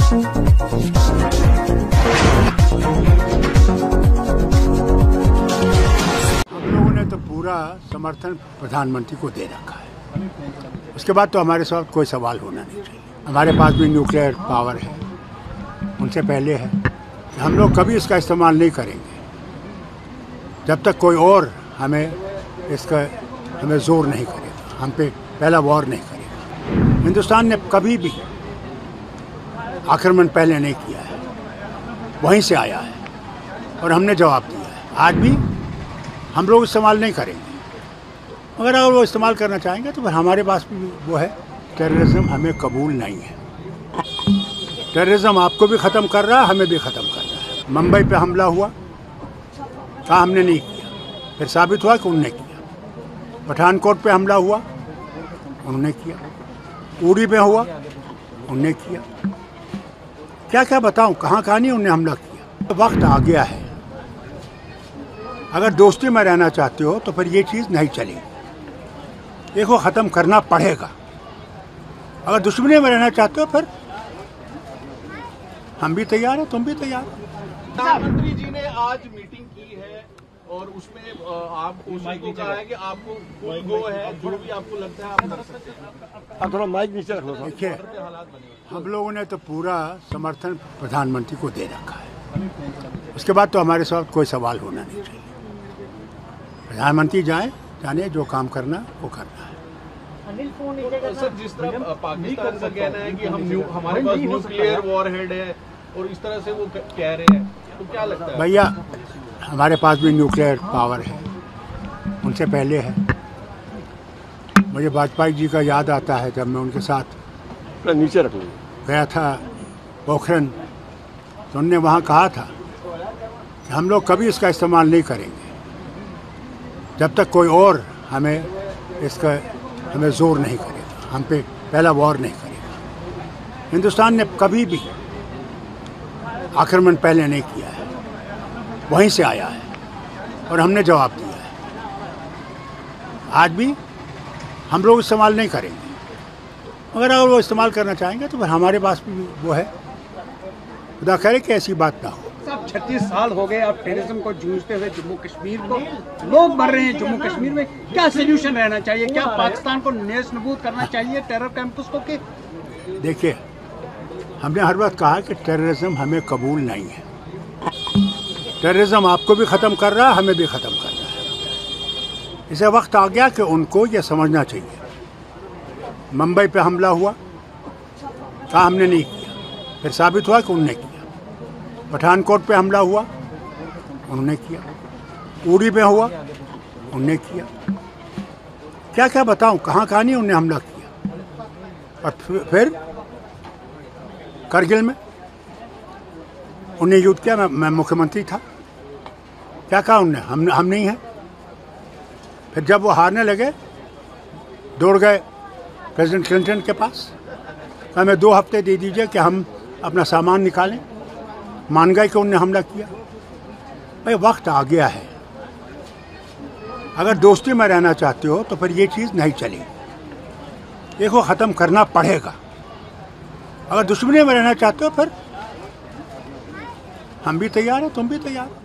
लोगों ने तो पूरा समर्थन प्रधानमंत्री को दे रखा है। उसके बाद तो हमारे साथ कोई सवाल होना नहीं चाहिए। हमारे पास भी न्यूक्लियर पावर है, उनसे पहले है। हम लोग कभी इसका इस्तेमाल नहीं करेंगे जब तक कोई और हमें जोर नहीं करेगा, हम पे पहला वॉर नहीं करेगा। हिंदुस्तान ने कभी भी आक्रमण पहले नहीं किया है, वहीं से आया है और हमने जवाब दिया है। आज भी हम लोग इस्तेमाल नहीं करेंगे, मगर अगर वो इस्तेमाल करना चाहेंगे तो फिर हमारे पास भी वो है। टेररिज्म हमें कबूल नहीं है। टेररिज्म आपको भी ख़त्म कर रहा है, हमें भी ख़त्म कर रहा है। मुंबई पे हमला हुआ, कहा हमने नहीं किया, फिर साबित हुआ कि उन्होंने किया। पठानकोट पे हमला हुआ, उन्होंने किया। उड़ी में हुआ, उन्होंने किया। क्या क्या बताऊं, कहाँ नहीं उन्होंने हमला किया। वक्त आ गया है। अगर दोस्ती में रहना चाहते हो तो फिर ये चीज़ नहीं चलेगी, देखो ख़त्म करना पड़ेगा। अगर दुश्मनी में रहना चाहते हो फिर हम भी तैयार हैं, तुम भी तैयार हो। प्रधानमंत्री जी ने आज मीटिंग की है और उसमें आपको कहा है कि आपको फुल गो है, जो भी आपको लगता है आप कर सकते हैं। थोड़ा माइक नीचे रख लो। देखिए, हम लोगों ने तो पूरा समर्थन प्रधानमंत्री को दे रखा है। उसके बाद तो हमारे साथ कोई सवाल होना नहीं चाहिए। प्रधानमंत्री जाने जो काम करना वो करना है। तो सर, जिस तरह पाकिस्तान का कहना है कि हमारे पास न्यूक्लियर वॉरहेड है और इस तरह से वो कह रहे हैं, तो क्या लगता है? भैया, हमारे पास भी न्यूक्लियर पावर है, उनसे पहले है। मुझे वाजपेयी जी का याद आता है जब मैं उनके साथ नीचे रख गया था पोखरण, तो उन्होंने वहाँ कहा था कि हम लोग कभी इसका इस्तेमाल नहीं करेंगे जब तक कोई और हमें जोर नहीं करेगा, हम पे पहला वॉर नहीं करेगा। हिंदुस्तान ने कभी भी आक्रमण पहले नहीं किया है, वहीं से आया है और हमने जवाब दिया है। आज भी हम लोग इस्तेमाल नहीं करेंगे, मगर अगर वो इस्तेमाल करना चाहेंगे तो फिर हमारे पास भी वो है। खुदा करे कि ऐसी बात ना हो। 36 साल हो गए आप टेररिज्म को जूझते हुए। जम्मू कश्मीर को लोग मर रहे हैं। जम्मू कश्मीर में क्या सोल्यूशन रहना चाहिए? क्या पाकिस्तान को नेस्तनाबूद करना चाहिए टेरर कैंपस को? के देखिए, हमने हर बात कहा कि टेररिज्म हमें कबूल नहीं है। टेररिज्म आपको भी ख़त्म कर रहा है, हमें भी ख़त्म कर रहा है। इसे वक्त आ गया कि उनको ये समझना चाहिए। मुंबई पे हमला हुआ, कहा हमने नहीं किया, फिर साबित हुआ कि उन्होंने किया। पठानकोट पे हमला हुआ, उन्होंने किया। उड़ी में हुआ, उन्होंने किया। क्या क्या बताऊं, कहाँ नहीं उन्होंने हमला किया। और फिर करगिल में उन्हें युद्ध किया। मैं मुख्यमंत्री था, क्या कहा उन्होंने, हम नहीं हैं। फिर जब वो हारने लगे, दौड़ गए प्रेसिडेंट क्लिंटन के पास, कहा हमें 2 हफ्ते दे दीजिए कि हम अपना सामान निकालें। मान गए कि उन्होंने हमला किया। भाई, वक्त आ गया है। अगर दोस्ती में रहना चाहते हो तो फिर ये चीज़ नहीं चलेगी, देखो ख़त्म करना पड़ेगा। अगर दुश्मनी में रहना चाहते हो फिर हम भी तैयार हैं, तुम भी तैयार हो।